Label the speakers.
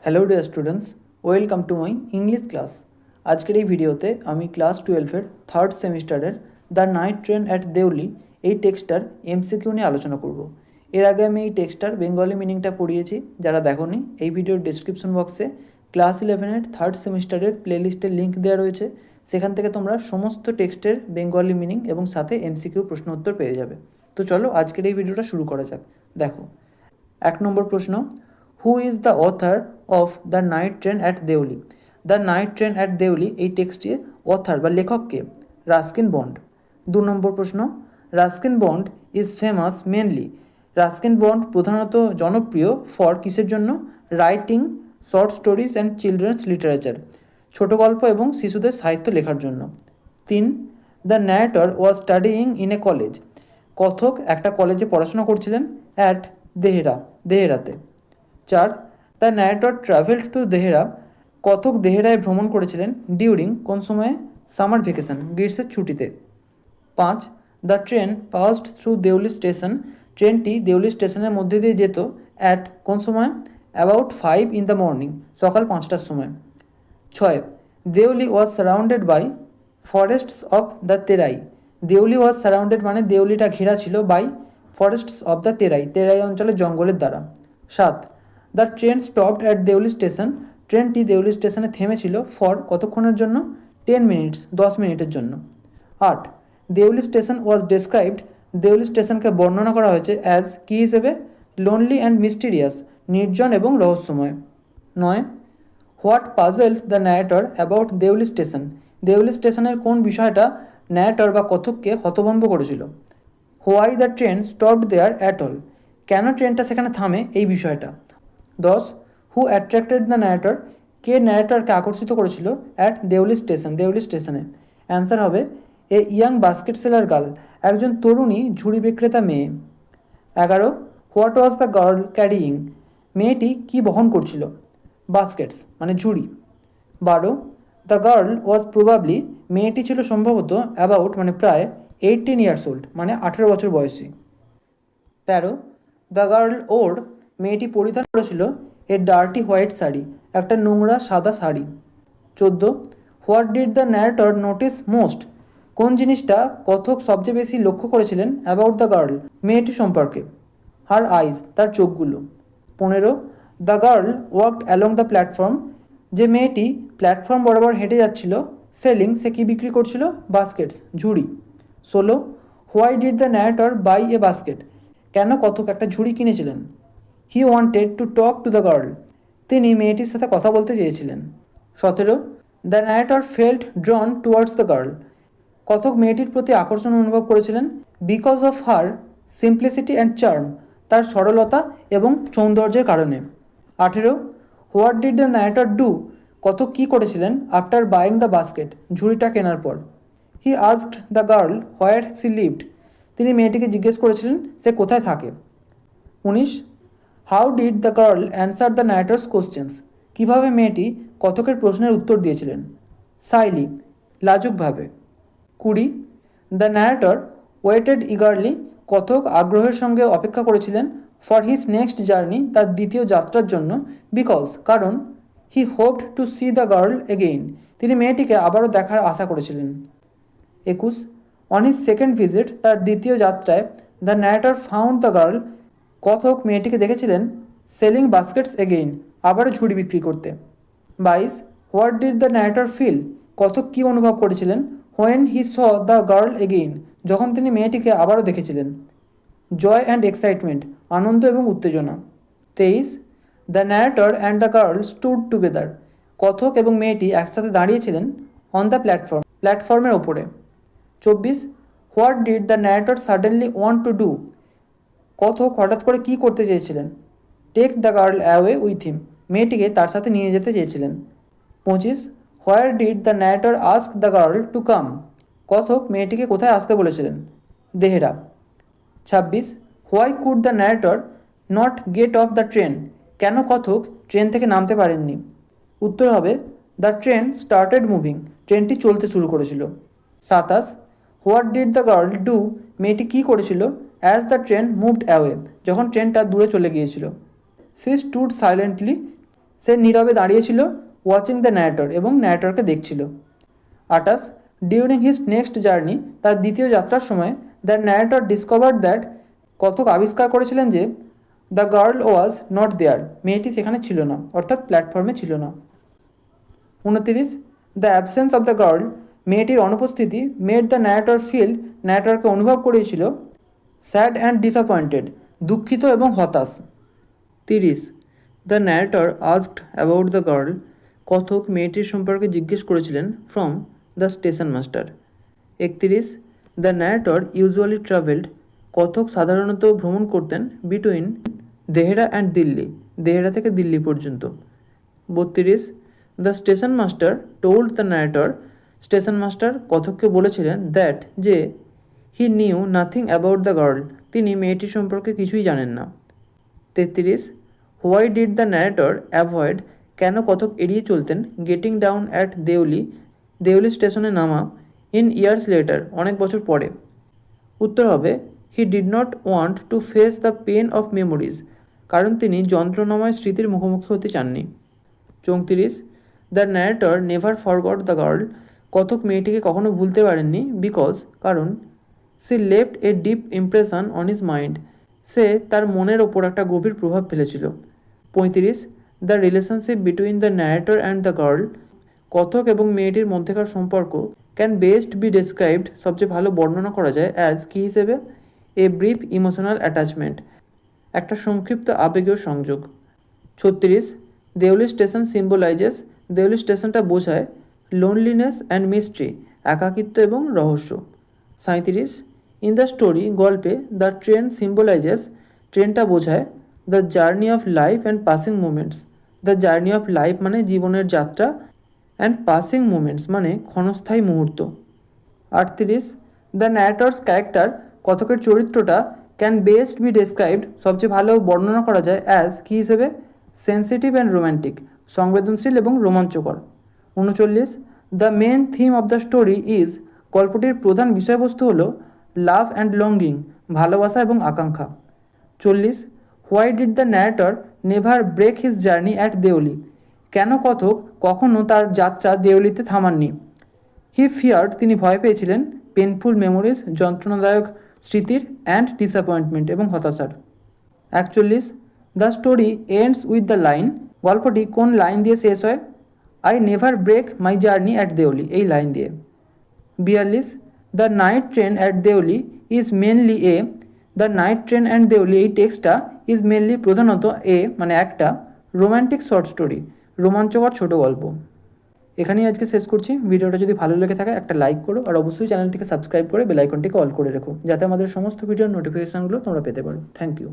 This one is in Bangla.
Speaker 1: Hello dear students, welcome to my English class. আজকের এই ভিডিওতে আমি ক্লাস 12-এর থার্ড সেমিস্টারের the night train at Deoli এই টেক্সটার এমসিকিউ নিয়ে আলোচনা করব। এর আগে আমি এই টেক্সটার বেঙ্গলি মিনিংটা পড়িয়েছি। যারা দেখোনি, এই ভিডিওর ডিসক্রিপশন বক্সে ক্লাস 11-এর থার্ড সেমিস্টারের প্লেলিস্টের লিঙ্ক দেওয়া রয়েছে। সেখান থেকে তোমরা সমস্ত টেক্সটের বেঙ্গলি মিনিং এবং সাথে এমসিকিউ প্রশ্ন উত্তর পেয়ে যাবে। তো চলো আজকের এই ভিডিওটা শুরু করা যাক। দেখো, 1 নম্বর প্রশ্ন, who is the author of the night train at Deoli? The night train at Deoli এই টেক্সটির অথার বা লেখককে? Ruskin bond. 2 নম্বর প্রশ্ন, Ruskin Bond is famous mainly? Ruskin Bond প্রধানত জনপ্রিয় ফর কিসের জন্য? Writing short stories and children's literature, ছোট গল্প এবং শিশুদের সাহিত্য লেখার জন্য। 3, the narrator was studying in a college. কথক একটা কলেজে পড়াশোনা করছিলেন। অ্যাট দেহেরাতে। 4, the narrator travelled to Dehra. কথক দেহেরায় ভ্রমণ করেছিলেন। ডিউরিং কোন সময়ে? সামার ভ্যাকেশন, গ্রীষ্মের ছুটিতে। 5, the train passed through Deoli station. ট্রেনটি দেউলি স্টেশনের মধ্যে দিয়ে যেত। অ্যাট কোন সময়? অ্যাবাউট 5 ইন দ্য মর্নিং, সকাল 5টার সময়। 6, Deoli was surrounded by forests of the Terai. Deoli was surrounded মানে দেউলিটা ঘেরা ছিল by forests of the Terai অঞ্চলের জঙ্গলের দ্বারা। 7, the train stopped at Deoli station. ট্রেনটি দেউলি স্টেশনে থেমেছিল ফর কতক্ষণের জন্য? 10 মিনিটস, 10 মিনিটের জন্য। 8, Deoli station was described. Deoli স্টেশনকে বর্ণনা করা হয়েছে অ্যাজ কি হিসেবে? লোনলি অ্যান্ড মিস্টিরিয়াস, নির্জন এবং রহস্যময়। 9, what puzzled the narrator about Deoli station. Deoli স্টেশনের কোন বিষয়টা ন্যারেটর বা কথককে হতভম্ব করেছিল? Why the train stopped there at all. কেন ট্রেনটা সেখানে থামে, এই বিষয়টা। 10, হু অ্যাট্রাক্টেড দ্য ন্যারেটর। কে ন্যারেটরকে আকর্ষিত করেছিল অ্যাট দেউলি স্টেশনে? অ্যান্সার হবে a young basket seller girl, একজন তরুণী ঝুড়ি বিক্রেতা মেয়ে। 11, what was the girl carrying. মেয়েটি কি বহন করছিল? বাস্কেটস মানে ঝুড়ি। 12, দ্য গার্ল ওয়াজ প্রবাবলি। মেয়েটি ছিল সম্ভবত অ্যাবাউট মানে প্রায় 18 ইয়ার্স ওল্ড মানে 18 বছর বয়সী। 13, দ্য গার্ল ওর। মেয়েটি পরিধান করেছিল এ ডার্টি হোয়াইট শাড়ি, একটা নোংরা সাদা sari. 14, what did the narrator notice most. কোন জিনিসটা কথক সবচেয়ে বেশি লক্ষ্য করেছিলেন অ্যাবাউট দ্য গার্ল, মেয়েটি সম্পর্কে? হার আইজ, তার চোখগুলো। 15, the girl walked along the platform. যে মেয়েটি প্ল্যাটফর্ম বরাবর হেঁটে যাচ্ছিল। সেলিং, সে কি বিক্রি করছিল? বাস্কেটস, ঝুড়ি। 16, why did the narrator buy a basket. কেন কথক একটা ঝুড়ি কিনেছিলেন? He wanted to talk to the girl. তিনি মেয়েটির সাথে কথা বলতে চেয়েছিলেন। 17, the narrator felt drawn towards the girl. কথক মেয়েটির প্রতি আকর্ষণ অনুভব করেছিলেন because of her simplicity and charm, তার সরলতা এবং সৌন্দর্যের কারণে। 18, what did the narrator do. কথক কী করেছিলেন আফটার বাইং দ্য বাস্কেট, ঝুড়িটা কেনার পর? হি asked the girl where she lived. তিনি মেয়েটিকে জিজ্ঞেস করেছিলেন সে কোথায় থাকে। 19, how did the girl answer the narrator's questions. কীভাবে মেয়েটি কথকের প্রশ্নের উত্তর দিয়েছিলেন? সাইলি, লাজুকভাবে। 20, দ্য ন্যারেটর ওয়েটেড ইগারলি। কথক আগ্রহের সঙ্গে অপেক্ষা করেছিলেন ফর হিজ নেক্সট জার্নি, তার দ্বিতীয় যাত্রার জন্য। বিকজ, কারণ। He hoped to see the girl again, তিনি মেয়েটিকে আবারও দেখার আশা করেছিলেন। 21, অন হিজ সেকেন্ড ভিজিট, তার দ্বিতীয় যাত্রায়। The narrator found the girl. কথক মেয়েটিকে দেখেছিলেন সেলিং বাস্কেটস এগেইন, আবারও ঝুড়ি বিক্রি করতে। 22, what did the narrator feel. কথক কী অনুভব করেছিলেন when he saw the girl again, যখন তিনি মেয়েটিকে আবারও দেখেছিলেন? জয় অ্যান্ড এক্সাইটমেন্ট, আনন্দ এবং উত্তেজনা। 23, the narrator and the girl stood together. কথক এবং মেয়েটি একসাথে দাঁড়িয়েছিলেন অন দ্য প্ল্যাটফর্মের ওপরে। 24, what did the narrator suddenly want to do. কথক হঠাৎ করে কী করতে চেয়েছিলেন? Take the girl away with him, মেয়েটিকে তার সাথে নিয়ে যেতে চেয়েছিলেন। 25, where did the narrator ask the girl to come. কথক মেয়েটিকে কোথায় আসতে বলেছিলেন? Dehra. 26, why could the narrator not gate of the train. কেন কথক ট্রেন থেকে নামতে পারেননি? উত্তর হবে দ্য ট্রেন স্টার্টেড মুভিং, ট্রেনটি চলতে শুরু করেছিল। 27, what did the girl do. মেয়েটি কী করেছিল as the train moved away, যখন ট্রেনটা দূরে চলে গিয়েছিল? সি স্টুড সাইলেন্টলি, সে নীরবে দাঁড়িয়েছিল ওয়াচিং দ্য ন্যারেটর এবং ন্যারেটরকে দেখছিল। 28 ডিউরিং হিজ নেক্সট জার্নি, তার দ্বিতীয় যাত্রার সময় দ্য ন্যারেটর ডিসকভার্ড দ্যাট, কথক আবিষ্কার করেছিলেন যে the girl was not there, মেয়েটি সেখানে ছিল না, অর্থাৎ প্ল্যাটফর্মে ছিল না। 29 the absence of the girl, মেয়েটির অনুপস্থিতি মেড দ্য ন্যারেটর ফিল, ন্যারেটরকে অনুভব করিয়েছিল স্যাড অ্যান্ড ডিসঅ্যাপয়েন্টেড, দুঃখিত এবং হতাশ। 30 the narrator asked about the girl, কথক মেয়েটির সম্পর্কে জিজ্ঞেস করেছিলেন from the station master. 31 the narrator usually travelled, কথক সাধারণত ভ্রমণ করতেন বিটুইন দেহরা অ্যান্ড দিল্লি, দেহরা থেকে দিল্লি পর্যন্ত। 32 the station master told the narrator, station master কথককে বলেছিলেন দ্যাট, যে he knew nothing about the girl, তিনি মেয়েটির সম্পর্কে কিছুই জানেন না। 33 why did the narrator avoid, কেন কথক এড়িয়ে চলতেন getting down at Deoli, Deoli স্টেশনে নামা ইন ইয়ার্স লেটার, অনেক বছর পরে। উত্তর হবে he did not want to face the pain of memories, কারণ তিনি যন্ত্রণাময় স্মৃতির মুখোমুখি হতে চাননি। 34 the narrator never forgot the girl, কথক মেয়েটিকে কখনো ভুলতে পারেননি বিকজ, কারণ she left a deep impression on his mind, সে তার মনের ওপর একটা গভীর প্রভাব ফেলেছিল। 35 the relationship between the narrator and the girl, কথক এবং মেয়েটির মধ্যেকার সম্পর্ক ক্যান বেস্ট বি ডেসক্রাইবড, সবচেয়ে ভালো বর্ণনা করা যায় অ্যাজ কী হিসেবে, এ ব্রিফ ইমোশনাল অ্যাটাচমেন্ট, একটা সংক্ষিপ্ত আবেগীয় সংযোগ। 36 দেউলি স্টেশন সিম্বলাইজেস, দেউলি স্টেশনটা বোঝায় লোনলিনেস অ্যান্ড মিস্ট্রি, একাকিত্ব এবং রহস্য। 37 ইন দ্য স্টোরি, গল্পে দ্য ট্রেন সিম্বলাইজেস, ট্রেনটা বোঝায় the journey of life and passing moments, the journey of life মানে জীবনের যাত্রা, অ্যান্ড পাসিং মুমেন্টস মানে ক্ষণস্থায়ী মুহূর্ত। 38 দ্য ন্যারেটরস ক্যারেক্টার, কথকের চরিত্রটা ক্যান বেস্ট বি ডেসক্রাইবড, সবচেয়ে ভালো বর্ণনা করা যায় অ্যাজ কী হিসেবে, সেন্সিটিভ অ্যান্ড রোম্যান্টিক, সংবেদনশীল এবং রোমাঞ্চকর। 39 the main theme of the story is, গল্পটির প্রধান বিষয়বস্তু হলো লাভ অ্যান্ড লঙ্গিং, ভালোবাসা এবং আকাঙ্ক্ষা। 40 why did the narrator never break his journey at Deoli, কেন কথক কখনও তার যাত্রা দেউলিতে থামাননি। হি ফিয়ার্ড, তিনি ভয় পেয়েছিলেন পেনফুল মেমোরিজ, যন্ত্রণাদায়ক স্মৃতির, অ্যান্ড ডিসঅ্যাপয়েন্টমেন্ট এবং হতাশার। 41 the story ends with the line, গল্পটি কোন লাইন দিয়ে শেষ হয়, I never break my journey at Deoli, এই লাইন দিয়ে। 42 the night train at Deoli is mainly a, the night train and Deoli, এই টেক্সটটা ইজ মেনলি প্রধানত এ মানে একটা রোম্যান্টিক শর্ট স্টোরি, রোমাঞ্চকর ছোট গল্প। এখানেই আজকে শেষ করছি। ভিডিওটা যদি ভালো লেগে থাকে একটা লাইক করো, আর অবশ্যই চ্যানেলটিকে সাবস্ক্রাইব করে বেল আইকনটিকে অল করে রেখো, যাতে আমাদের সমস্ত ভিডিওর নোটিফিকেশানগুলো তোমরা পেতে পারো। Thank you.